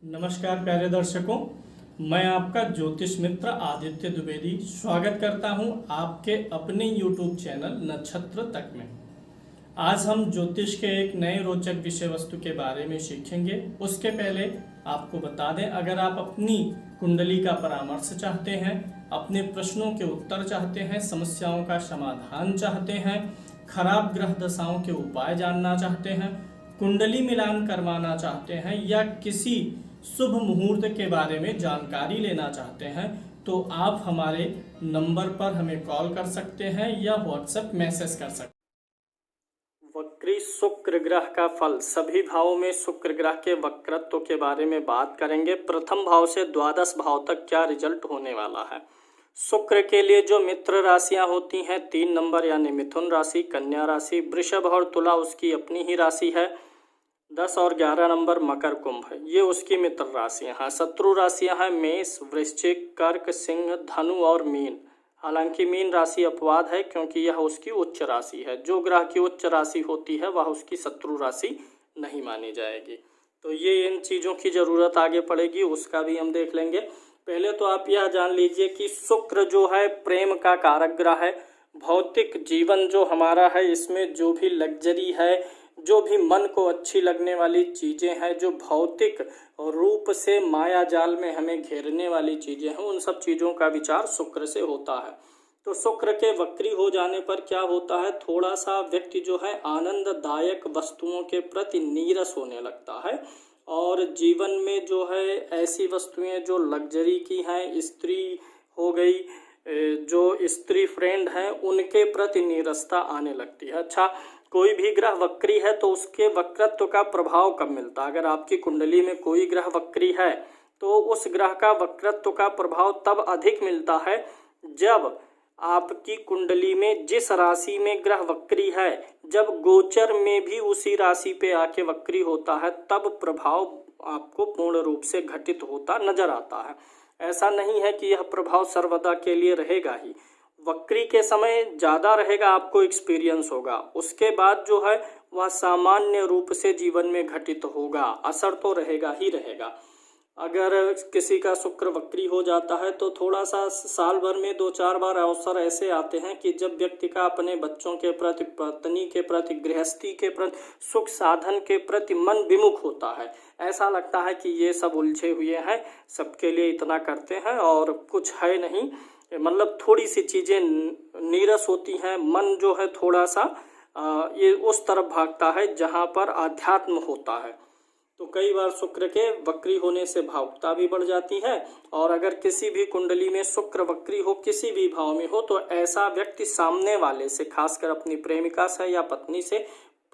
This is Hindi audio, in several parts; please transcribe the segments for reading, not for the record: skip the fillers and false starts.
नमस्कार प्यारे दर्शकों, मैं आपका ज्योतिष मित्र आदित्य द्विवेदी स्वागत करता हूं आपके अपने YouTube चैनल नक्षत्र तक में। आज हम ज्योतिष के एक नए रोचक विषय वस्तु के बारे में सीखेंगे। उसके पहले आपको बता दें, अगर आप अपनी कुंडली का परामर्श चाहते हैं, अपने प्रश्नों के उत्तर चाहते हैं, समस्याओं का समाधान चाहते हैं, खराब ग्रह दशाओं के उपाय जानना चाहते हैं, कुंडली मिलान करवाना चाहते हैं या किसी शुभ मुहूर्त के बारे में जानकारी लेना चाहते हैं, तो आप हमारे नंबर पर हमें कॉल कर सकते हैं या व्हाट्सएप मैसेज कर सकते हैं। वक्री शुक्र ग्रह का फल, सभी भावों में शुक्र ग्रह के वक्रत्व के बारे में बात करेंगे। प्रथम भाव से द्वादश भाव तक क्या रिजल्ट होने वाला है। शुक्र के लिए जो मित्र राशियां होती हैं 3 नंबर यानी मिथुन राशि, कन्या राशि, वृषभ और तुला उसकी अपनी ही राशि है। 10 और 11 नंबर मकर कुंभ है, ये उसकी मित्र राशियां हैं। शत्रु राशियां हैं मेष, वृश्चिक, कर्क, सिंह, धनु और मीन। हालांकि मीन राशि अपवाद है क्योंकि यह उसकी उच्च राशि है। जो ग्रह की उच्च राशि होती है वह उसकी शत्रु राशि नहीं मानी जाएगी। तो ये इन चीज़ों की ज़रूरत आगे पड़ेगी, उसका भी हम देख लेंगे। पहले तो आप यह जान लीजिए कि शुक्र जो है प्रेम का कारक ग्रह है। भौतिक जीवन जो हमारा है इसमें जो भी लग्जरी है, जो भी मन को अच्छी लगने वाली चीज़ें हैं, जो भौतिक रूप से माया जाल में हमें घेरने वाली चीज़ें हैं, उन सब चीज़ों का विचार शुक्र से होता है। तो शुक्र के वक्री हो जाने पर क्या होता है, थोड़ा सा व्यक्ति जो है आनंददायक वस्तुओं के प्रति नीरस होने लगता है और जीवन में जो है ऐसी वस्तुएं जो लग्जरी की हैं, स्त्री हो गई, जो स्त्री फ्रेंड हैं, उनके प्रति नीरसता आने लगती है। अच्छा, कोई भी ग्रह वक्री है तो उसके वक्रत्व का प्रभाव कब मिलता है। अगर आपकी कुंडली में कोई ग्रह वक्री है तो उस ग्रह का वक्रत्व का प्रभाव तब अधिक मिलता है जब आपकी कुंडली में जिस राशि में ग्रह वक्री है, जब गोचर में भी उसी राशि पे आके वक्री होता है, तब प्रभाव आपको पूर्ण रूप से घटित होता नजर आता है। ऐसा नहीं है कि यह प्रभाव सर्वदा के लिए रहेगा ही। वक्री के समय ज़्यादा रहेगा, आपको एक्सपीरियंस होगा, उसके बाद जो है वह सामान्य रूप से जीवन में घटित होगा, असर तो रहेगा ही रहेगा। अगर किसी का शुक्र वक्री हो जाता है तो थोड़ा सा साल भर में 2-4 बार अवसर ऐसे आते हैं कि जब व्यक्ति का अपने बच्चों के प्रति, पत्नी के प्रति, गृहस्थी के प्रति, सुख साधन के प्रति मन विमुख होता है। ऐसा लगता है कि ये सब उलझे हुए हैं, सबके लिए इतना करते हैं और कुछ है नहीं, मतलब थोड़ी सी चीज़ें नीरस होती हैं। मन जो है थोड़ा सा ये उस तरफ भागता है जहाँ पर आध्यात्म होता है। तो कई बार शुक्र के वक्री होने से भावुकता भी बढ़ जाती है। और अगर किसी भी कुंडली में शुक्र वक्री हो, किसी भी भाव में हो, तो ऐसा व्यक्ति सामने वाले से, खासकर अपनी प्रेमिका से या पत्नी से,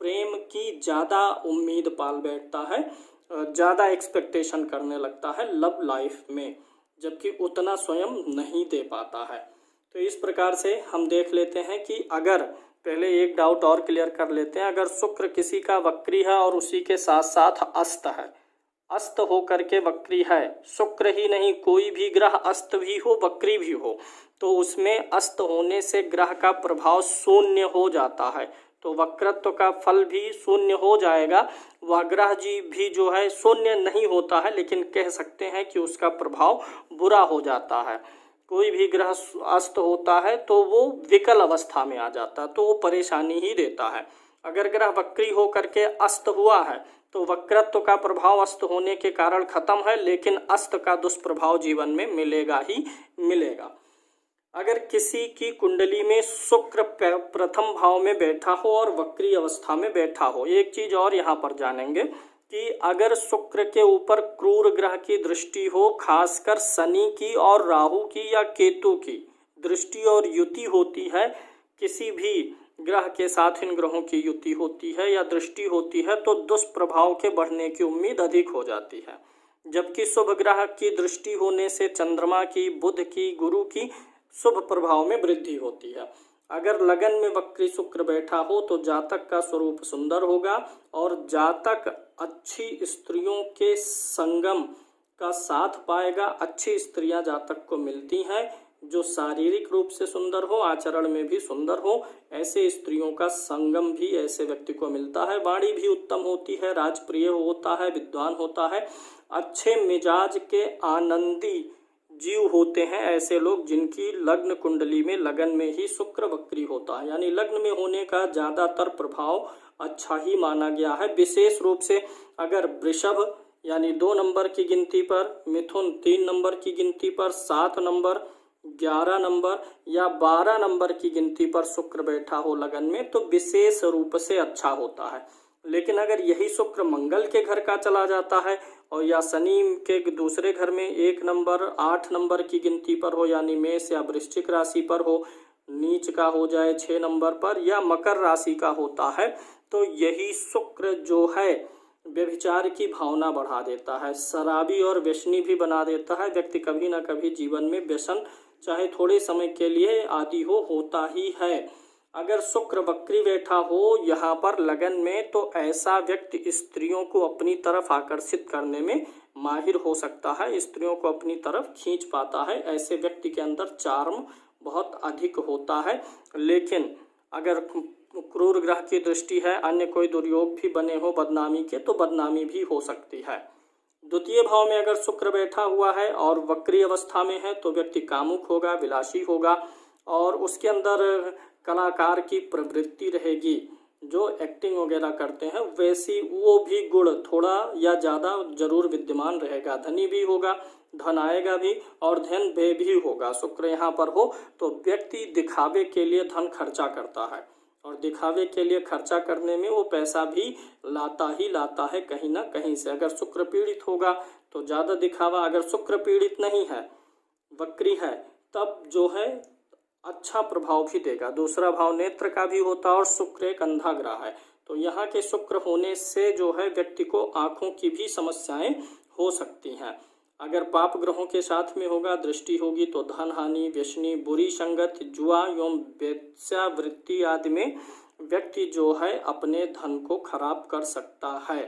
प्रेम की ज़्यादा उम्मीद पाल बैठता है, ज़्यादा एक्सपेक्टेशन करने लगता है लव लाइफ में, जबकि उतना स्वयं नहीं दे पाता है। तो इस प्रकार से हम देख लेते हैं कि अगर, पहले एक डाउट और क्लियर कर लेते हैं, अगर शुक्र किसी का वक्री है और उसी के साथ साथ अस्त है, अस्त हो करके वक्री है, शुक्र ही नहीं कोई भी ग्रह अस्त भी हो वक्री भी हो, तो उसमें अस्त होने से ग्रह का प्रभाव शून्य हो जाता है। तो वक्रत्व का फल भी शून्य हो जाएगा। वह ग्रह जी भी जो है शून्य नहीं होता है, लेकिन कह सकते हैं कि उसका प्रभाव बुरा हो जाता है। कोई भी ग्रह अस्त होता है तो वो विकल अवस्था में आ जाता है, तो वो परेशानी ही देता है। अगर ग्रह वक्री हो करके अस्त हुआ है तो वक्रत्व का प्रभाव अस्त होने के कारण खत्म है, लेकिन अस्त का दुष्प्रभाव जीवन में मिलेगा ही मिलेगा। अगर किसी की कुंडली में शुक्र प्रथम भाव में बैठा हो और वक्री अवस्था में बैठा हो, एक चीज और यहाँ पर जानेंगे कि अगर शुक्र के ऊपर क्रूर ग्रह की दृष्टि हो, खासकर शनि की और राहु की या केतु की दृष्टि और युति होती है, किसी भी ग्रह के साथ इन ग्रहों की युति होती है या दृष्टि होती है, तो दुष्प्रभाव के बढ़ने की उम्मीद अधिक हो जाती है। जबकि शुभ ग्रह की दृष्टि होने से चंद्रमा की, बुध की, गुरु की शुभ प्रभाव में वृद्धि होती है। अगर लगन में वक्री शुक्र बैठा हो तो जातक का स्वरूप सुंदर होगा और जातक अच्छी स्त्रियों के संगम का साथ पाएगा। अच्छी स्त्रियां जातक को मिलती हैं जो शारीरिक रूप से सुंदर हो, आचरण में भी सुंदर हो, ऐसे स्त्रियों का संगम भी ऐसे व्यक्ति को मिलता है। वाणी भी उत्तम होती है, राजप्रिय होता है, विद्वान होता है अच्छे मिजाज के आनंदी जीव होते हैं ऐसे लोग जिनकी लग्न कुंडली में लगन में ही शुक्र वक्री होता है, यानी लग्न में होने का ज़्यादातर प्रभाव अच्छा ही माना गया है। विशेष रूप से अगर वृषभ यानी 2 नंबर की गिनती पर, मिथुन 3 नंबर की गिनती पर, 7 नंबर, 11 नंबर या 12 नंबर की गिनती पर शुक्र बैठा हो लगन में तो विशेष रूप से अच्छा होता है। लेकिन अगर यही शुक्र मंगल के घर का चला जाता है और या शनि के दूसरे घर में 1 नंबर, 8 नंबर की गिनती पर हो, यानी मेष या वृश्चिक राशि पर हो, नीच का हो जाए 6 नंबर पर या मकर राशि का होता है, तो यही शुक्र जो है व्यभिचार की भावना बढ़ा देता है, शराबी और व्यसनी भी बना देता है। व्यक्ति कभी ना कभी जीवन में व्यसन चाहे थोड़े समय के लिए आदि होता ही है। अगर शुक्र वक्री बैठा हो यहाँ पर लगन में तो ऐसा व्यक्ति स्त्रियों को अपनी तरफ आकर्षित करने में माहिर हो सकता है, स्त्रियों को अपनी तरफ खींच पाता है। ऐसे व्यक्ति के अंदर चार्म बहुत अधिक होता है। लेकिन अगर क्रूर ग्रह की दृष्टि है, अन्य कोई दुर्योग भी बने हो बदनामी के, तो बदनामी भी हो सकती है। द्वितीय भाव में अगर शुक्र बैठा हुआ है और वक्री अवस्था में है तो व्यक्ति कामुक होगा, विलासी होगा और उसके अंदर कलाकार की प्रवृत्ति रहेगी। जो एक्टिंग वगैरह करते हैं वैसी वो भी गुण थोड़ा या ज़्यादा जरूर विद्यमान रहेगा। धनी भी होगा, धन आएगा भी और धन व्यय भी होगा। शुक्र यहाँ पर हो तो व्यक्ति दिखावे के लिए धन खर्चा करता है और दिखावे के लिए खर्चा करने में वो पैसा भी लाता है कहीं ना कहीं से। अगर शुक्र पीड़ित होगा तो ज़्यादा दिखावा, अगर शुक्र पीड़ित नहीं है, वक्री है, तब जो है अच्छा प्रभाव भी देगा। दूसरा भाव नेत्र का भी होता है और शुक्र एक अंधा ग्रह है, तो यहाँ के शुक्र होने से जो है व्यक्ति को आँखों की भी समस्याएं हो सकती हैं। अगर पाप ग्रहों के साथ में होगा, दृष्टि होगी, तो धन हानि, व्यसनी, बुरी संगत, जुआ एवं वेश्यावृत्ति आदि में व्यक्ति जो है अपने धन को खराब कर सकता है।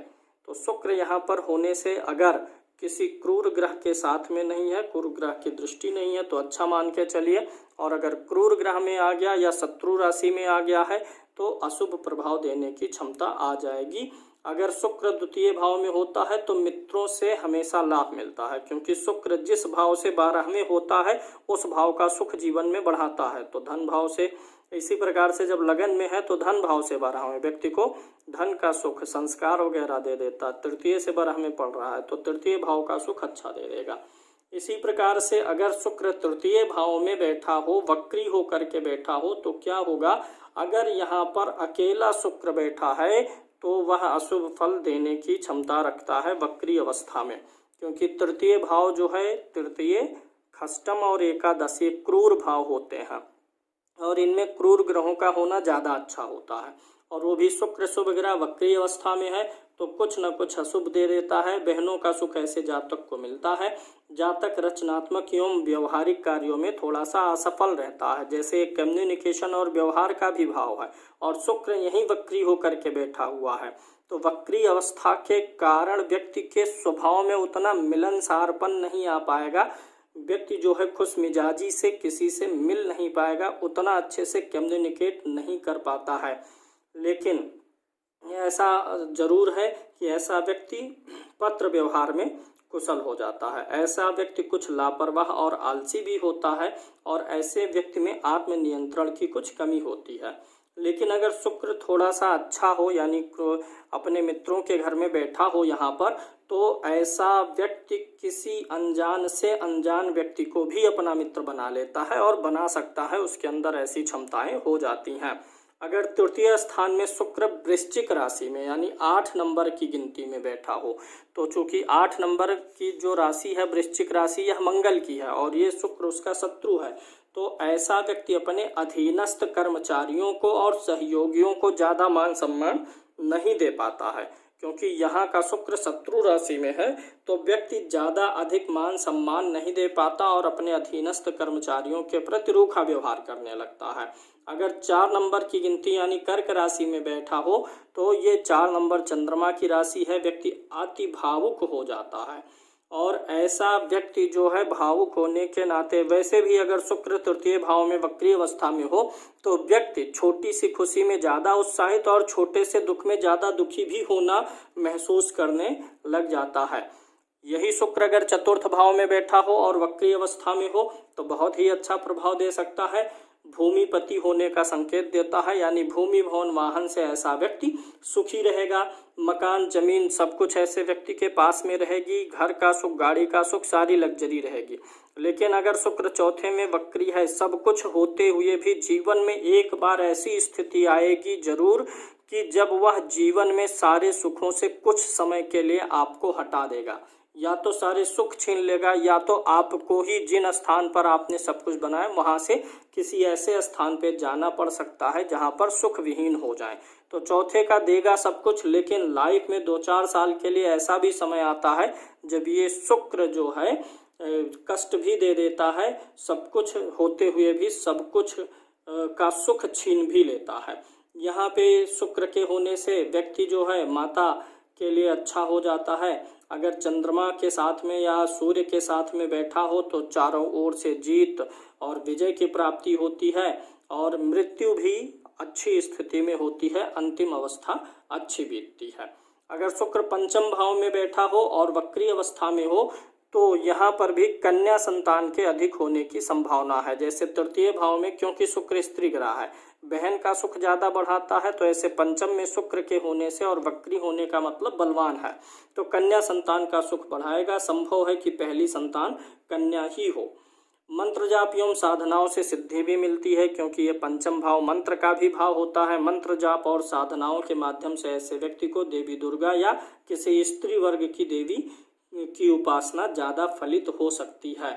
तो शुक्र यहाँ पर होने से अगर किसी क्रूर ग्रह के साथ में नहीं है, क्रूर ग्रह की दृष्टि नहीं है तो अच्छा मान के चलिए, और अगर क्रूर ग्रह में आ गया या शत्रु राशि में आ गया है तो अशुभ प्रभाव देने की क्षमता आ जाएगी। अगर शुक्र द्वितीय भाव में होता है तो मित्रों से हमेशा लाभ मिलता है, क्योंकि शुक्र जिस भाव से 12 में होता है उस भाव का सुख जीवन में बढ़ाता है। तो धन भाव से, इसी प्रकार से जब लगन में है तो धन भाव से 12 में व्यक्ति को धन का सुख, संस्कार वगैरह दे देता। तृतीय से 12 में पड़ रहा है तो तृतीय भाव का सुख अच्छा दे देगा। इसी प्रकार से अगर शुक्र तृतीय भाव में बैठा हो, वक्री हो करके बैठा हो, तो क्या होगा, अगर यहाँ पर अकेला शुक्र बैठा है तो वह अशुभ फल देने की क्षमता रखता है वक्री अवस्था में, क्योंकि तृतीय भाव जो है, तृतीय, खष्टम और एकादश ये क्रूर भाव होते हैं और इनमें क्रूर ग्रहों का होना ज़्यादा अच्छा होता है। और वो भी शुक्र शुभ ग्रह वक्री अवस्था में है तो कुछ न कुछ अशुभ दे देता है। बहनों का सुख ऐसे जातक को मिलता है। जातक रचनात्मक एवं व्यवहारिक कार्यों में थोड़ा सा असफल रहता है, जैसे कम्युनिकेशन और व्यवहार का भी भाव है और शुक्र यहीं वक्री होकर के बैठा हुआ है। तो वक्री अवस्था के कारण व्यक्ति के स्वभाव में उतना मिलनसारपन नहीं आ पाएगा। व्यक्ति जो है खुश मिजाजी से किसी से मिल नहीं पाएगा, उतना अच्छे से कम्युनिकेट नहीं कर पाता है। लेकिन ऐसा जरूर है कि ऐसा व्यक्ति पत्र व्यवहार में कुशल हो जाता है। ऐसा व्यक्ति कुछ लापरवाह और आलसी भी होता है और ऐसे व्यक्ति में आत्मनियंत्रण की कुछ कमी होती है। लेकिन अगर शुक्र थोड़ा सा अच्छा हो, यानी अपने मित्रों के घर में बैठा हो यहाँ पर, तो ऐसा व्यक्ति किसी अनजान से अनजान व्यक्ति को भी अपना मित्र बना लेता है और बना सकता है, उसके अंदर ऐसी क्षमताएं हो जाती हैं। अगर तृतीय स्थान में शुक्र वृश्चिक राशि में यानी 8 नंबर की गिनती में बैठा हो, तो चूंकि 8 नंबर की जो राशि है वृश्चिक राशि, यह मंगल की है और ये शुक्र उसका शत्रु है, तो ऐसा व्यक्ति अपने अधीनस्थ कर्मचारियों को और सहयोगियों को ज़्यादा मान सम्मान नहीं दे पाता है, क्योंकि यहाँ का शुक्र शत्रु राशि में है तो व्यक्ति ज़्यादा अधिक मान सम्मान नहीं दे पाता और अपने अधीनस्थ कर्मचारियों के प्रति रूखा व्यवहार करने लगता है। अगर 4 नंबर की गिनती यानी कर्क राशि में बैठा हो तो ये 4 नंबर चंद्रमा की राशि है, व्यक्ति अति भावुक हो जाता है और ऐसा व्यक्ति जो है भावुक होने के नाते, वैसे भी अगर शुक्र तृतीय भाव में वक्री अवस्था में हो तो व्यक्ति छोटी सी खुशी में ज़्यादा उत्साहित और छोटे से दुख में ज़्यादा दुखी भी होना महसूस करने लग जाता है। यही शुक्र अगर चतुर्थ भाव में बैठा हो और वक्री अवस्था में हो तो बहुत ही अच्छा प्रभाव दे सकता है। भूमिपति होने का संकेत देता है, यानी भूमि भवन वाहन से ऐसा व्यक्ति सुखी रहेगा। मकान जमीन सब कुछ ऐसे व्यक्ति के पास में रहेगी। घर का सुख, गाड़ी का सुख, सारी लग्जरी रहेगी। लेकिन अगर शुक्र चौथे में वक्री है, सब कुछ होते हुए भी जीवन में एक बार ऐसी स्थिति आएगी जरूर कि जब वह जीवन में सारे सुखों से कुछ समय के लिए आपको हटा देगा। या तो सारे सुख छीन लेगा, या तो आपको ही जिन स्थान पर आपने सब कुछ बनाया वहां से किसी ऐसे स्थान पे जाना पड़ सकता है जहां पर सुख विहीन हो जाए। तो चौथे का देगा सब कुछ, लेकिन लाइफ में 2-4 साल के लिए ऐसा भी समय आता है जब ये शुक्र जो है कष्ट भी दे देता है, सब कुछ होते हुए भी सब कुछ का सुख छीन भी लेता है। यहाँ पे शुक्र के होने से व्यक्ति जो है माता के लिए अच्छा हो जाता है। अगर चंद्रमा के साथ में या सूर्य के साथ में बैठा हो तो चारों ओर से जीत और विजय की प्राप्ति होती है और मृत्यु भी अच्छी स्थिति में होती है, अंतिम अवस्था अच्छी बीतती है। अगर शुक्र पंचम भाव में बैठा हो और वक्री अवस्था में हो तो यहाँ पर भी कन्या संतान के अधिक होने की संभावना है। जैसे तृतीय भाव में, क्योंकि शुक्र स्त्री ग्रह है, बहन का सुख ज्यादा बढ़ाता है, तो ऐसे पंचम में शुक्र के होने से और वक्री होने का मतलब बलवान है, तो कन्या संतान का सुख बढ़ाएगा। संभव है कि पहली संतान कन्या ही हो। मंत्र जाप एवं साधनाओं से सिद्धि भी मिलती है, क्योंकि ये पंचम भाव मंत्र का भी भाव होता है। मंत्र जाप और साधनाओं के माध्यम से ऐसे व्यक्ति को देवी दुर्गा या किसी स्त्री वर्ग की देवी की उपासना ज्यादा फलित हो सकती है।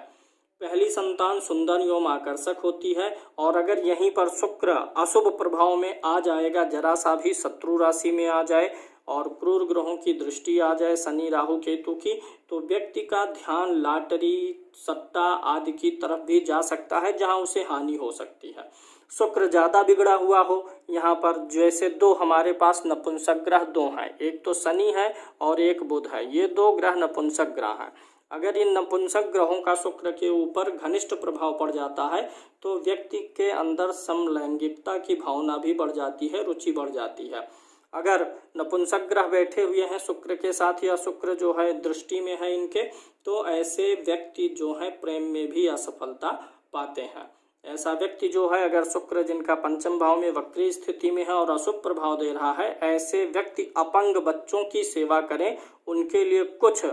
पहली संतान सुंदर एवं आकर्षक होती है। और अगर यहीं पर शुक्र अशुभ प्रभाव में आ जाएगा, जरा सा भी शत्रु राशि में आ जाए और क्रूर ग्रहों की दृष्टि आ जाए, शनि राहु केतु की, तो व्यक्ति का ध्यान लॉटरी सट्टा आदि की तरफ भी जा सकता है, जहां उसे हानि हो सकती है। शुक्र ज्यादा बिगड़ा हुआ हो, यहाँ पर जैसे दो हमारे पास नपुंसक ग्रह दो हैं, एक तो शनि है और एक बुध है, ये दो ग्रह नपुंसक ग्रह हैं। अगर इन नपुंसक ग्रहों का शुक्र के ऊपर घनिष्ठ प्रभाव पड़ जाता है तो व्यक्ति के अंदर समलैंगिकता की भावना भी बढ़ जाती है, रुचि बढ़ जाती है। अगर नपुंसक ग्रह बैठे हुए हैं शुक्र के साथ या शुक्र जो है दृष्टि में है इनके, तो ऐसे व्यक्ति जो है प्रेम में भी असफलता पाते हैं। ऐसा व्यक्ति जो है, अगर शुक्र जिनका पंचम भाव में वक्री स्थिति में है और अशुभ प्रभाव दे रहा है, ऐसे व्यक्ति अपंग बच्चों की सेवा करें, उनके लिए कुछ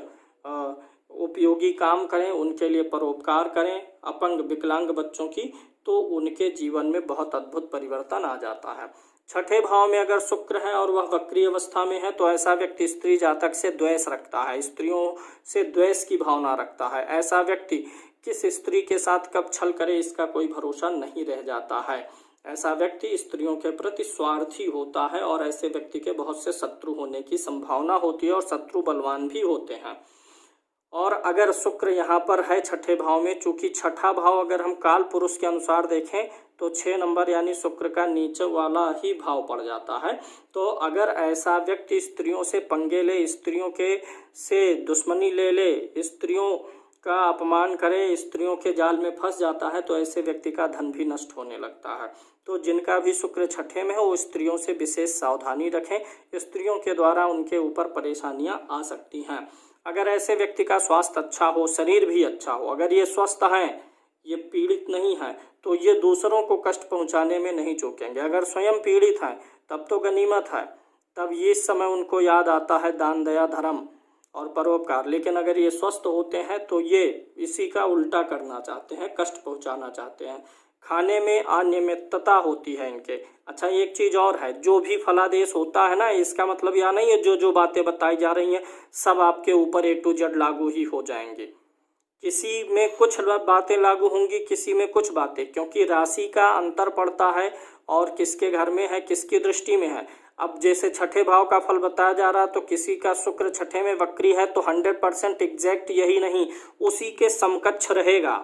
उपयोगी काम करें, उनके लिए परोपकार करें, अपंग विकलांग बच्चों की, तो उनके जीवन में बहुत अद्भुत परिवर्तन आ जाता है। छठे भाव में अगर शुक्र है और वह वक्री अवस्था में है तो ऐसा व्यक्ति स्त्री जातक से द्वेष रखता है, स्त्रियों से द्वेष की भावना रखता है। ऐसा व्यक्ति किस स्त्री के साथ कब छल करे इसका कोई भरोसा नहीं रह जाता है। ऐसा व्यक्ति स्त्रियों के प्रति स्वार्थी होता है और ऐसे व्यक्ति के बहुत से शत्रु होने की संभावना होती है और शत्रु बलवान भी होते हैं। और अगर शुक्र यहाँ पर है छठे भाव में, चूंकि छठा भाव अगर हम काल पुरुष के अनुसार देखें तो 6 नंबर यानी शुक्र का नीचे वाला ही भाव पड़ जाता है। तो अगर ऐसा व्यक्ति स्त्रियों से पंगे ले, स्त्रियों के से दुश्मनी ले, स्त्रियों का अपमान करे, स्त्रियों के जाल में फंस जाता है, तो ऐसे व्यक्ति का धन भी नष्ट होने लगता है। तो जिनका भी शुक्र छठे में हो वो स्त्रियों से विशेष सावधानी रखें, स्त्रियों के द्वारा उनके ऊपर परेशानियां आ सकती हैं। अगर ऐसे व्यक्ति का स्वास्थ्य अच्छा हो, शरीर भी अच्छा हो, अगर ये स्वस्थ हैं, ये पीड़ित नहीं है, तो ये दूसरों को कष्ट पहुंचाने में नहीं चूकेंगे। अगर स्वयं पीड़ित हैं तब तो गनीमत है, तब ये इस समय उनको याद आता है दान दया धर्म और परोपकार। लेकिन अगर ये स्वस्थ होते हैं तो ये इसी का उल्टा करना चाहते हैं, कष्ट पहुंचाना चाहते हैं। खाने में अनियमितता होती है इनके। अच्छा, एक चीज और है, जो भी फलादेश होता है ना, इसका मतलब यह नहीं है जो बातें बताई जा रही हैं सब आपके ऊपर A to Z लागू ही हो जाएंगे। किसी में कुछ बातें लागू होंगी, किसी में कुछ बातें, क्योंकि राशि का अंतर पड़ता है और किसके घर में है, किसकी दृष्टि में है। अब जैसे छठे भाव का फल बताया जा रहा, तो किसी का शुक्र छठे में वक्री है तो 100% एग्जैक्ट यही नहीं, उसी के समकक्ष रहेगा,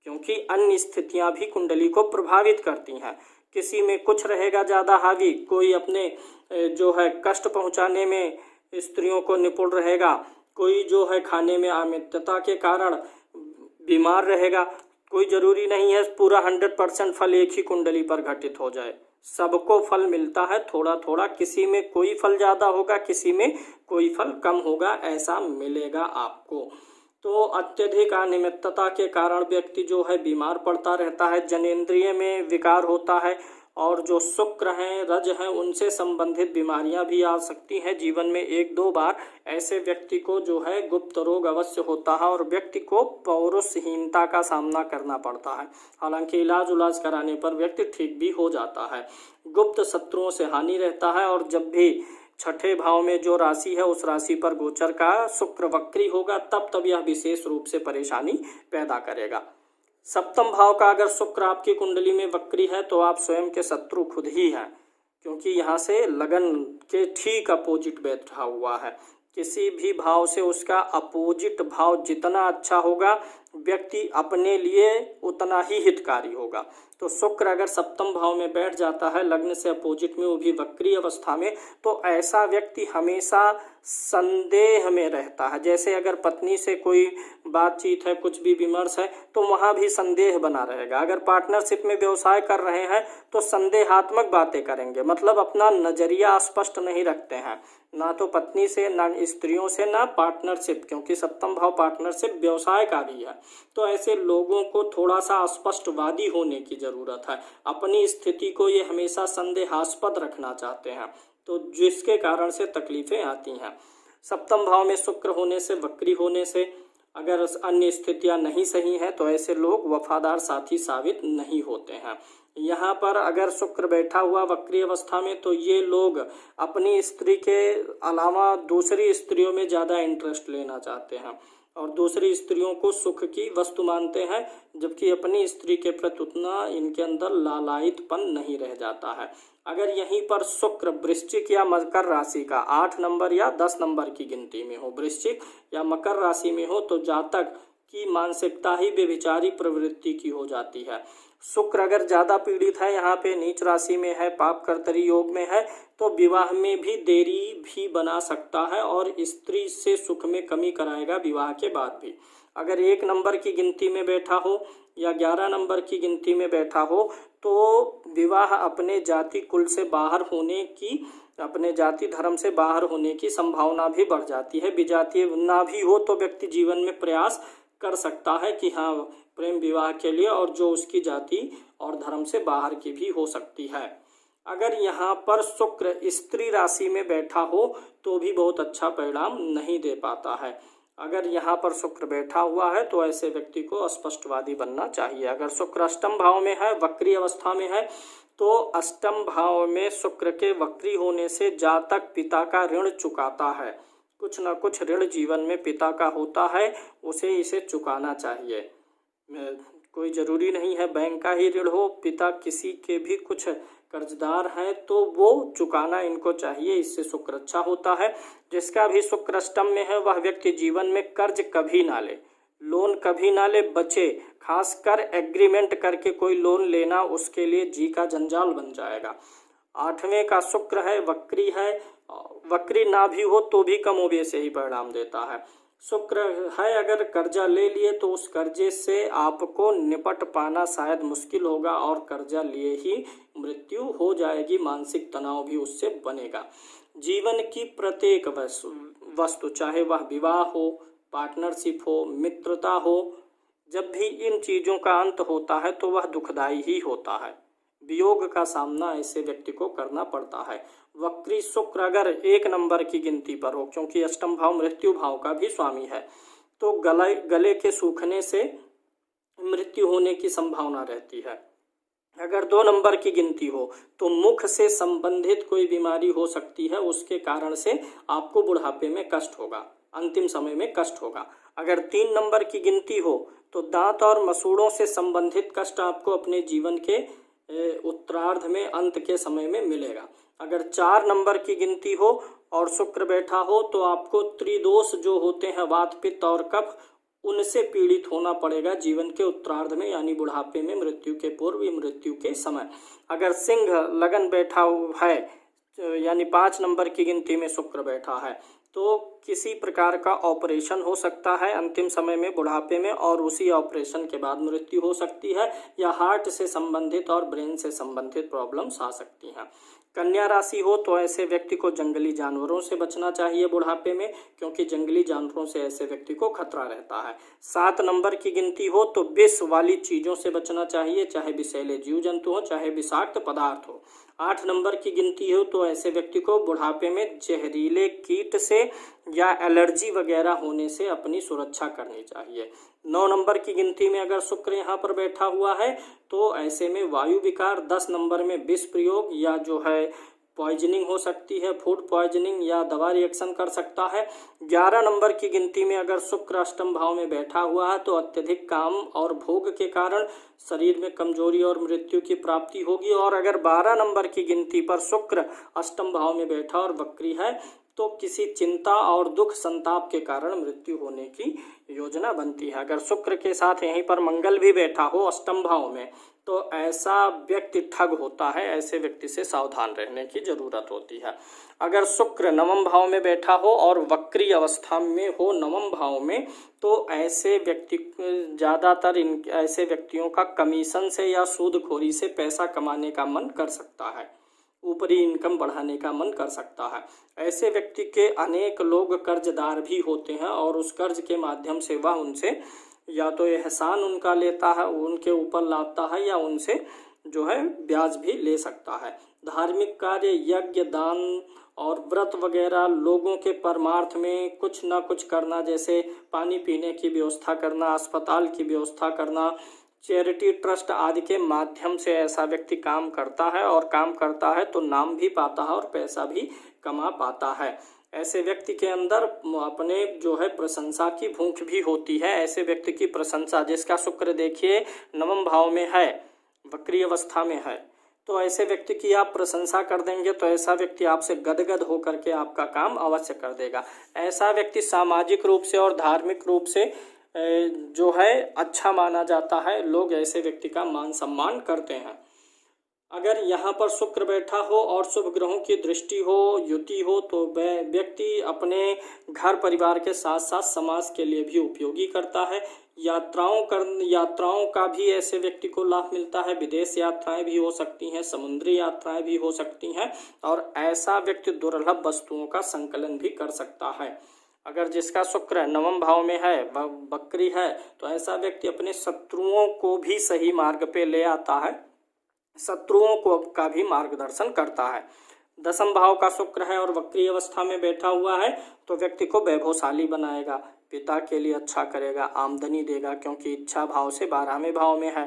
क्योंकि अन्य स्थितियां भी कुंडली को प्रभावित करती हैं। किसी में कुछ रहेगा ज़्यादा हावी, कोई अपने जो है कष्ट पहुंचाने में स्त्रियों को निपुण रहेगा, कोई जो है खाने में अमितता के कारण बीमार रहेगा। कोई जरूरी नहीं है पूरा 100% फल एक ही कुंडली पर घटित हो जाए। सबको फल मिलता है थोड़ा थोड़ा, किसी में कोई फल ज़्यादा होगा, किसी में कोई फल कम होगा, ऐसा मिलेगा आपको। तो अत्यधिक अनियमितता के कारण व्यक्ति जो है बीमार पड़ता रहता है, जनेंद्रिय में विकार होता है, और जो शुक्र हैं, रज हैं, उनसे संबंधित बीमारियां भी आ सकती हैं। जीवन में 1-2 बार ऐसे व्यक्ति को जो है गुप्त रोग अवश्य होता है और व्यक्ति को पौरुषहीनता का सामना करना पड़ता है। हालांकि इलाज कराने पर व्यक्ति ठीक भी हो जाता है। गुप्त शत्रुओं से हानि रहता है, और जब भी छठे भाव में जो राशि है उस राशि पर गोचर का शुक्र वक्री होगा तब यह विशेष रूप से परेशानी पैदा करेगा। सप्तम भाव का अगर शुक्र आपकी कुंडली में वक्री है तो आप स्वयं के शत्रु खुद ही हैं, क्योंकि यहाँ से लगन के ठीक अपोजिट बैठा हुआ है। किसी भी भाव से उसका अपोजिट भाव जितना अच्छा होगा, व्यक्ति अपने लिए उतना ही हितकारी होगा। तो शुक्र अगर सप्तम भाव में बैठ जाता है लग्न से अपोजिट में, वो भी वक्री अवस्था में, तो ऐसा व्यक्ति हमेशा संदेह में रहता है। जैसे अगर पत्नी से कोई बातचीत है, कुछ भी विमर्श है, तो वहाँ भी संदेह बना रहेगा। अगर पार्टनरशिप में व्यवसाय कर रहे हैं तो संदेहात्मक बातें करेंगे, मतलब अपना नजरिया स्पष्ट नहीं रखते हैं, ना तो पत्नी से, ना स्त्रियों से, ना पार्टनरशिप, क्योंकि सप्तम भाव पार्टनरशिप व्यवसाय का भी है। तो ऐसे लोगों को थोड़ा सा स्पष्टवादी होने की जरूरत है। अपनी स्थिति को ये हमेशा संदेहास्पद रखना चाहते हैं, तो जिसके कारण से तकलीफें आती हैं। सप्तम भाव में शुक्र होने से, वक्री होने से, अगर अन्य स्थितियां नहीं सही हैं तो ऐसे लोग वफादार साथी साबित नहीं होते हैं। यहाँ पर अगर शुक्र बैठा हुआ वक्री अवस्था में तो ये लोग अपनी स्त्री के अलावा दूसरी स्त्रियों में ज़्यादा इंटरेस्ट लेना चाहते हैं और दूसरी स्त्रियों को सुख की वस्तु मानते हैं, जबकि अपनी स्त्री के प्रति उतना इनके अंदर लालायितपन नहीं रह जाता है। अगर यहीं पर शुक्र वृश्चिक या मकर राशि का 8 नंबर या 10 नंबर की गिनती में हो, वृश्चिक या मकर राशि में हो, तो जातक की मानसिकता ही व्यभिचारी प्रवृत्ति की हो जाती है। शुक्र अगर ज़्यादा पीड़ित है, यहाँ पे नीच राशि में है, पाप कर्तरी योग में है, तो विवाह में भी देरी भी बना सकता है और स्त्री से सुख में कमी कराएगा विवाह के बाद भी। अगर 1 नंबर की गिनती में बैठा हो या 11 नंबर की गिनती में बैठा हो तो विवाह अपने जाति कुल से बाहर होने की, अपने जाति धर्म से बाहर होने की संभावना भी बढ़ जाती है। विजातीय ना भी हो तो व्यक्ति जीवन में प्रयास कर सकता है कि हाँ प्रेम विवाह के लिए, और जो उसकी जाति और धर्म से बाहर की भी हो सकती है। अगर यहाँ पर शुक्र स्त्री राशि में बैठा हो तो भी बहुत अच्छा परिणाम नहीं दे पाता है। अगर यहाँ पर शुक्र बैठा हुआ है तो ऐसे व्यक्ति को स्पष्टवादी बनना चाहिए। अगर शुक्र अष्टम भाव में है, वक्री अवस्था में है, तो अष्टम भाव में शुक्र के वक्री होने से जातक पिता का ऋण चुकाता है। कुछ न कुछ ऋण जीवन में पिता का होता है, उसे इसे चुकाना चाहिए। कोई ज़रूरी नहीं है बैंक का ही ऋण हो, पिता किसी के भी कुछ कर्जदार हैं तो वो चुकाना इनको चाहिए, इससे शुक्र अच्छा होता है। जिसका भी शुक्र अष्टम में है वह व्यक्ति जीवन में कर्ज कभी ना ले, लोन कभी ना ले, बचे। खासकर एग्रीमेंट करके कोई लोन लेना उसके लिए जी का जंजाल बन जाएगा। 8वें का शुक्र है, वक्री है, वक्री ना भी हो तो भी कमोबेश से ही परिणाम देता है। शुक्र है अगर कर्जा ले लिए तो उस कर्जे से आपको निपट पाना शायद मुश्किल होगा और कर्जा लिए ही मृत्यु हो जाएगी, मानसिक तनाव भी उससे बनेगा। जीवन की प्रत्येक वस्तु, चाहे वह विवाह हो, पार्टनरशिप हो, मित्रता हो, जब भी इन चीज़ों का अंत होता है तो वह दुखदाई ही होता है। वियोग का सामना ऐसे व्यक्ति को करना पड़ता है। वक्री शुक्र अगर 1 नंबर की गिनती पर हो, क्योंकि अष्टम भाव मृत्यु भाव का भी स्वामी है, तो गले के सूखने से मृत्यु होने की संभावना रहती है। अगर 2 नंबर की गिनती हो तो मुख से संबंधित कोई बीमारी हो सकती है, उसके कारण से आपको बुढ़ापे में कष्ट होगा, अंतिम समय में कष्ट होगा। अगर 3 नंबर की गिनती हो तो दांत और मसूड़ों से संबंधित कष्ट आपको अपने जीवन के उत्तरार्ध में, अंत के समय में मिलेगा। अगर 4 नंबर की गिनती हो और शुक्र बैठा हो तो आपको त्रिदोष जो होते हैं, वात, पित्त और कफ, उनसे पीड़ित होना पड़ेगा जीवन के उत्तरार्ध में, यानी बुढ़ापे में, मृत्यु के पूर्व या मृत्यु के समय। अगर सिंह लगन बैठा है, यानी 5 नंबर की गिनती में शुक्र बैठा है, तो किसी प्रकार का ऑपरेशन हो सकता है अंतिम समय में बुढ़ापे में, और उसी ऑपरेशन के बाद मृत्यु हो सकती है, या हार्ट से संबंधित और ब्रेन से संबंधित प्रॉब्लम्स आ सकती हैं। कन्या राशि हो तो ऐसे व्यक्ति को जंगली जानवरों से बचना चाहिए बुढ़ापे में, क्योंकि जंगली जानवरों से ऐसे व्यक्ति को खतरा रहता है। 7 नंबर की गिनती हो तो विष वाली चीज़ों से बचना चाहिए, चाहे विषैले जीव जंतु हो चाहे विषाक्त पदार्थ हो। 8 नंबर की गिनती हो तो ऐसे व्यक्ति को बुढ़ापे में जहरीले कीट से या एलर्जी वगैरह होने से अपनी सुरक्षा करनी चाहिए। 9 नंबर की गिनती में अगर शुक्र यहाँ पर बैठा हुआ है तो ऐसे में वायु विकार, 10 नंबर में विष प्रयोग या जो है पॉइजनिंग हो सकती है, फूड पॉइजनिंग या दवा रिएक्शन कर सकता है। 11 नंबर की गिनती में अगर शुक्र अष्टम भाव में बैठा हुआ है तो अत्यधिक काम और भोग के कारण शरीर में कमजोरी और मृत्यु की प्राप्ति होगी। और अगर 12 नंबर की गिनती पर शुक्र अष्टम भाव में बैठा और वक्री है तो किसी चिंता और दुख संताप के कारण मृत्यु होने की योजना बनती है। अगर शुक्र के साथ यहीं पर मंगल भी बैठा हो अष्टम भाव में तो ऐसा व्यक्ति ठग होता है, ऐसे व्यक्ति से सावधान रहने की जरूरत होती है। अगर शुक्र नवम भाव में बैठा हो और वक्री अवस्था में हो नवम भाव में तो ऐसे व्यक्ति ज़्यादातर ऐसे व्यक्तियों का कमीशन से या सूदखोरी से पैसा कमाने का मन कर सकता है, ऊपरी इनकम बढ़ाने का मन कर सकता है। ऐसे व्यक्ति के अनेक लोग कर्जदार भी होते हैं और उस कर्ज के माध्यम से वह उनसे या तो एहसान उनका लेता है, उनके ऊपर लाता है, या उनसे जो है ब्याज भी ले सकता है। धार्मिक कार्य, यज्ञ, दान और व्रत वगैरह लोगों के परमार्थ में कुछ ना कुछ करना, जैसे पानी पीने की व्यवस्था करना, अस्पताल की व्यवस्था करना, चैरिटी ट्रस्ट आदि के माध्यम से ऐसा व्यक्ति काम करता है, और काम करता है तो नाम भी पाता है और पैसा भी कमा पाता है। ऐसे व्यक्ति के अंदर अपने जो है प्रशंसा की भूख भी होती है। ऐसे व्यक्ति की प्रशंसा, जिसका शुक्र देखिए नवम भाव में है, वक्री अवस्था में है, तो ऐसे व्यक्ति की आप प्रशंसा कर देंगे तो ऐसा व्यक्ति आपसे गदगद होकर के आपका काम अवश्य कर देगा। ऐसा व्यक्ति सामाजिक रूप से और धार्मिक रूप से जो है अच्छा माना जाता है, लोग ऐसे व्यक्ति का मान सम्मान करते हैं। अगर यहाँ पर शुक्र बैठा हो और शुभ ग्रहों की दृष्टि हो, युति हो, तो वह व्यक्ति अपने घर परिवार के साथ साथ समाज के लिए भी उपयोगी करता है। यात्राओं का भी ऐसे व्यक्ति को लाभ मिलता है। विदेश यात्राएं भी हो सकती हैं, समुद्री यात्राएं भी हो सकती हैं, और ऐसा व्यक्ति दुर्लभ वस्तुओं का संकलन भी कर सकता है। अगर जिसका शुक्र नवम भाव में है, वक्री है, तो ऐसा व्यक्ति अपने शत्रुओं को भी सही मार्ग पे ले आता है, शत्रुओं को का भी मार्गदर्शन करता है। 10वें भाव का शुक्र है और वक्री अवस्था में बैठा हुआ है तो व्यक्ति को वैभवशाली बनाएगा, पिता के लिए अच्छा करेगा, आमदनी देगा, क्योंकि इच्छा भाव से 12वें भाव में है,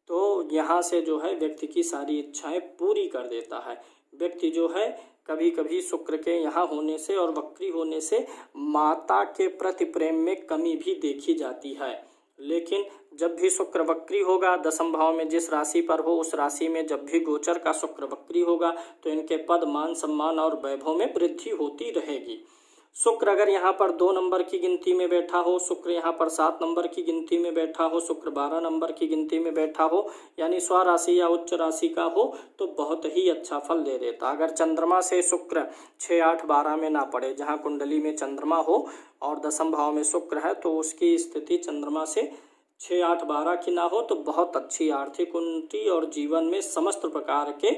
तो यहाँ से जो है व्यक्ति की सारी इच्छाएं पूरी कर देता है। व्यक्ति जो है कभी कभी शुक्र के यहाँ होने से और वक्री होने से माता के प्रति प्रेम में कमी भी देखी जाती है, लेकिन जब भी शुक्र वक्री होगा, 10वें भाव में जिस राशि पर हो उस राशि में जब भी गोचर का शुक्र वक्री होगा तो इनके पद, मान, सम्मान और वैभव में वृद्धि होती रहेगी। शुक्र अगर यहाँ पर 2 नंबर की गिनती में बैठा हो, शुक्र यहाँ पर 7 नंबर की गिनती में बैठा हो, शुक्र 12 नंबर की गिनती में बैठा हो, यानी स्वराशि या उच्च राशि का हो, तो बहुत ही अच्छा फल दे देता। अगर चंद्रमा से शुक्र 6, 8, 12 में ना पड़े, जहाँ कुंडली में चंद्रमा हो और 10वें भाव में शुक्र है, तो उसकी स्थिति चंद्रमा से 6, 8, 12 की ना हो तो बहुत अच्छी आर्थिक उन्नति और जीवन में समस्त प्रकार के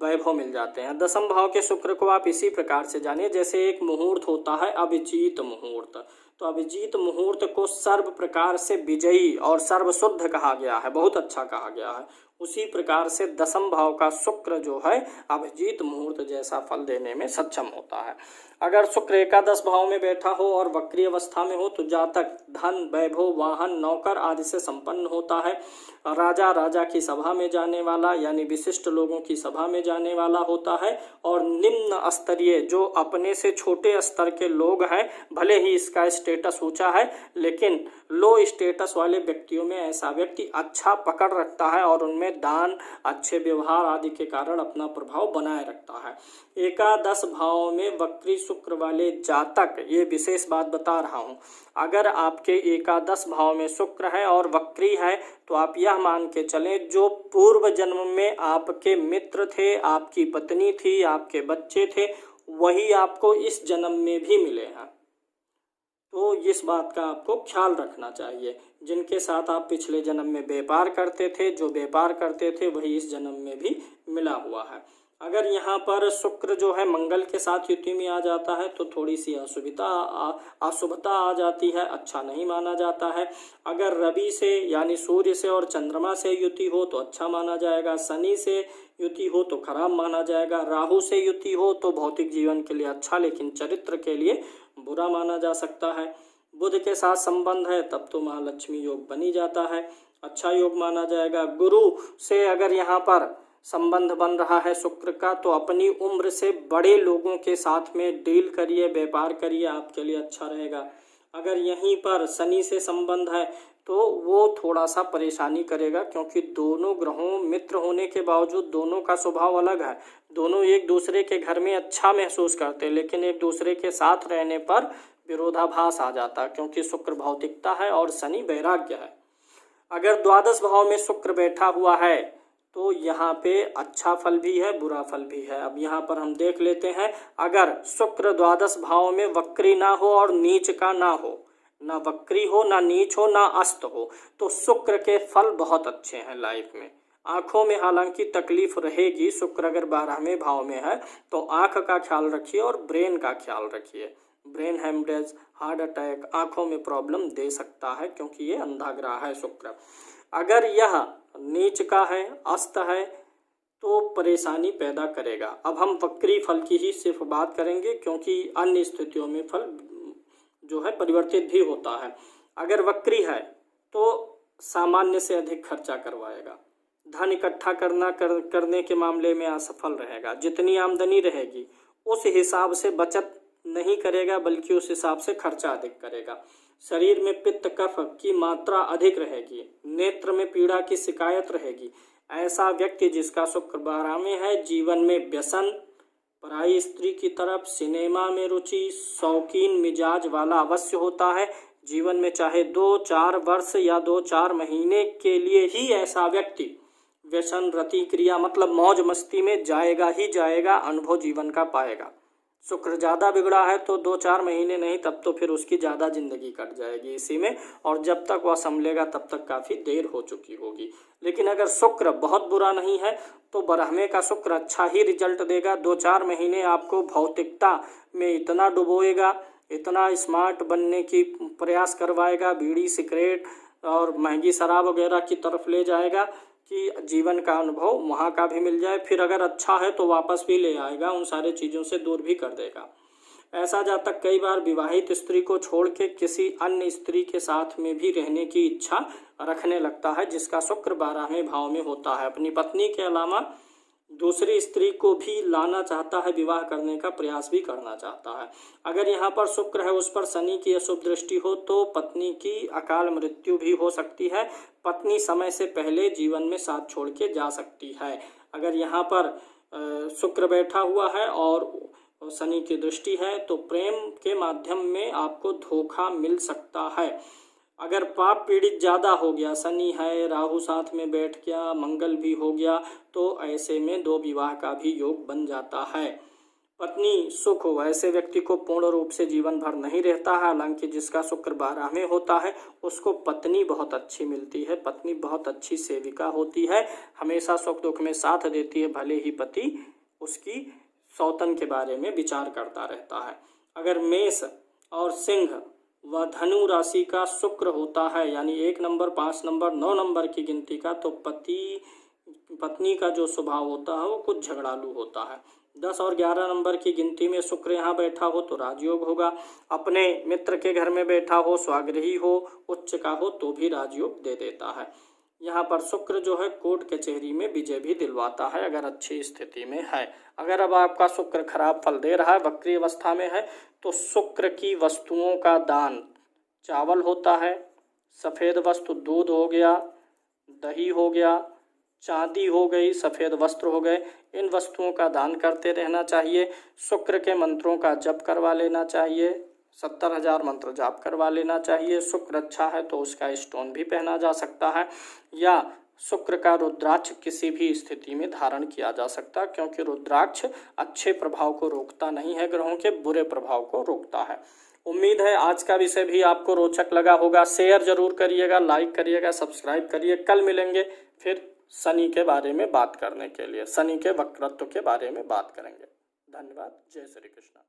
वैभव मिल जाते हैं। 10वें भाव के शुक्र को आप इसी प्रकार से जानिए, जैसे एक मुहूर्त होता है अभिजीत मुहूर्त, तो अभिजीत मुहूर्त को सर्व प्रकार से विजयी और सर्वशुद्ध कहा गया है, बहुत अच्छा कहा गया है। उसी प्रकार से 10वें भाव का शुक्र जो है अभिजीत मुहूर्त जैसा फल देने में सक्षम होता है। अगर शुक्र एकादश भाव में बैठा हो और वक्री अवस्था में हो तो जातक धन, वैभव, वाहन, नौकर आदि से संपन्न होता है। राजा की सभा में जाने वाला, यानी विशिष्ट लोगों की सभा में जाने वाला होता है। और निम्न स्तरीय जो अपने से छोटे स्तर के लोग हैं, भले ही इसका स्टेटस ऊंचा है, लेकिन लो स्टेटस वाले व्यक्तियों में ऐसा व्यक्ति अच्छा पकड़ रखता है और उनमें दान, अच्छे व्यवहार आदि के कारण अपना प्रभाव बनाए रखता है। एकादश भाव में वक्री शुक्र वाले जातक, ये विशेष बात बता रहा हूँ, अगर आपके एकादश भाव में शुक्र है और वक्री है तो आप यह मान के चलें जो पूर्व जन्म में आपके मित्र थे, आपकी पत्नी थी, आपके बच्चे थे, वही आपको इस जन्म में भी मिले हैं। तो इस बात का आपको ख्याल रखना चाहिए। जिनके साथ आप पिछले जन्म में व्यापार करते थे, जो व्यापार करते थे, वही इस जन्म में भी मिला हुआ है। अगर यहाँ पर शुक्र जो है मंगल के साथ युति में आ जाता है तो थोड़ी सी अशुभता आ जाती है, अच्छा नहीं माना जाता है। अगर रवि से यानी सूर्य से और चंद्रमा से युति हो तो अच्छा माना जाएगा, शनि से युति हो तो खराब माना जाएगा, राहु से युति हो तो भौतिक जीवन के लिए अच्छा लेकिन चरित्र के लिए बुरा माना जा सकता है। बुध के साथ संबंध है तब तो महालक्ष्मी योग बनी जाता है, अच्छा योग माना जाएगा। गुरु से अगर यहाँ पर संबंध बन रहा है शुक्र का तो अपनी उम्र से बड़े लोगों के साथ में डील करिए, व्यापार करिए, आपके लिए अच्छा रहेगा। अगर यहीं पर शनि से संबंध है तो वो थोड़ा सा परेशानी करेगा, क्योंकि दोनों ग्रहों मित्र होने के बावजूद दोनों का स्वभाव अलग है। दोनों एक दूसरे के घर में अच्छा महसूस करते हैं, लेकिन एक दूसरे के साथ रहने पर विरोधाभास आ जाता, क्योंकि शुक्र भौतिकता है और शनि वैराग्य है। अगर द्वादश भाव में शुक्र बैठा हुआ है तो यहाँ पे अच्छा फल भी है, बुरा फल भी है। अब यहाँ पर हम देख लेते हैं, अगर शुक्र द्वादश भाव में वक्री ना हो और नीच का ना हो, ना वक्री हो, ना नीच हो, ना अस्त हो, तो शुक्र के फल बहुत अच्छे हैं लाइफ में। आँखों में हालांकि तकलीफ रहेगी, शुक्र अगर 12वें भाव में है तो आँख का ख्याल रखिए और ब्रेन का ख्याल रखिए। ब्रेन हेमरेज, हार्ट अटैक, आँखों में प्रॉब्लम दे सकता है, क्योंकि ये अंधा ग्रह है शुक्र। अगर यह नीच का है, अस्त है, तो परेशानी पैदा करेगा। अब हम वक्री फल की ही सिर्फ बात करेंगे, क्योंकि अन्य स्थितियों में फल जो है परिवर्तित भी होता है। अगर वक्री है तो सामान्य से अधिक खर्चा करवाएगा, धन इकट्ठा करने के मामले में असफल रहेगा। जितनी आमदनी रहेगी उस हिसाब से बचत नहीं करेगा, बल्कि उस हिसाब से खर्चा अधिक करेगा। शरीर में पित्त कफ की मात्रा अधिक रहेगी, नेत्र में पीड़ा की शिकायत रहेगी। ऐसा व्यक्ति जिसका शुक्र 12 में है, जीवन में व्यसन, पराई स्त्री की तरफ, सिनेमा में रुचि, शौकीन मिजाज वाला अवश्य होता है। जीवन में चाहे 2-4 वर्ष या 2-4 महीने के लिए ही ऐसा व्यक्ति व्यसन रति क्रिया मतलब मौज मस्ती में जाएगा ही जाएगा, अनुभव जीवन का पाएगा। शुक्र ज़्यादा बिगड़ा है तो 2-4 महीने नहीं, तब तो फिर उसकी ज़्यादा जिंदगी कट जाएगी इसी में, और जब तक वह संभलेगा तब तक काफ़ी देर हो चुकी होगी। लेकिन अगर शुक्र बहुत बुरा नहीं है तो 12वें का शुक्र अच्छा ही रिजल्ट देगा। 2-4 महीने आपको भौतिकता में इतना डुबोएगा, इतना स्मार्ट बनने की प्रयास करवाएगा, बीड़ी सिगरेट और महंगी शराब वगैरह की तरफ ले जाएगा कि जीवन का अनुभव वहाँ का भी मिल जाए। फिर अगर अच्छा है तो वापस भी ले आएगा, उन सारे चीज़ों से दूर भी कर देगा। ऐसा जातक कई बार विवाहित स्त्री को छोड़ के किसी अन्य स्त्री के साथ में भी रहने की इच्छा रखने लगता है, जिसका शुक्र 12वें भाव में होता है। अपनी पत्नी के अलावा दूसरी स्त्री को भी लाना चाहता है, विवाह करने का प्रयास भी करना चाहता है। अगर यहाँ पर शुक्र है, उस पर शनि की अशुभ दृष्टि हो तो पत्नी की अकाल मृत्यु भी हो सकती है। पत्नी समय से पहले जीवन में साथ छोड़ के जा सकती है। अगर यहाँ पर शुक्र बैठा हुआ है और शनि की दृष्टि है तो प्रेम के माध्यम में आपको धोखा मिल सकता है। अगर पाप पीड़ित ज़्यादा हो गया, शनि है, राहु साथ में बैठ गया, मंगल भी हो गया, तो ऐसे में 2 विवाह का भी योग बन जाता है। पत्नी सुख हो, ऐसे व्यक्ति को पूर्ण रूप से जीवन भर नहीं रहता है। हालांकि जिसका शुक्र 12 में होता है उसको पत्नी बहुत अच्छी मिलती है, पत्नी बहुत अच्छी सेविका होती है, हमेशा सुख दुख में साथ देती है, भले ही पति उसकी सौतन के बारे में विचार करता रहता है। अगर मेष और सिंह व धनु राशि का शुक्र होता है, यानी 1 नंबर, 5 नंबर, 9 नंबर की गिनती का, तो पत्नी का जो स्वभाव होता है वो कुछ झगड़ालू होता है। 10 और 11 नंबर की गिनती में शुक्र यहाँ बैठा हो तो राजयोग होगा। अपने मित्र के घर में बैठा हो, स्वाग्रही हो, उच्च का हो तो भी राजयोग दे देता है। यहाँ पर शुक्र जो है कोर्ट कचहरी में विजय भी दिलवाता है, अगर अच्छी स्थिति में है। अगर अब आपका शुक्र खराब फल दे रहा है, वक्री अवस्था में है, तो शुक्र की वस्तुओं का दान, चावल होता है, सफ़ेद वस्तु दूध हो गया, दही हो गया, चांदी हो गई, सफ़ेद वस्त्र हो गए, इन वस्तुओं का दान करते रहना चाहिए। शुक्र के मंत्रों का जप करवा लेना चाहिए, 70,000 मंत्र जाप करवा लेना चाहिए। शुक्र अच्छा है तो उसका स्टोन भी पहना जा सकता है, या शुक्र का रुद्राक्ष किसी भी स्थिति में धारण किया जा सकता, क्योंकि रुद्राक्ष अच्छे प्रभाव को रोकता नहीं है, ग्रहों के बुरे प्रभाव को रोकता है। उम्मीद है आज का विषय भी आपको रोचक लगा होगा। शेयर जरूर करिएगा, लाइक करिएगा, सब्सक्राइब करिए। कल मिलेंगे फिर शनि के बारे में बात करने के लिए, शनि के वक्रत्व के बारे में बात करेंगे। धन्यवाद। जय श्री कृष्ण।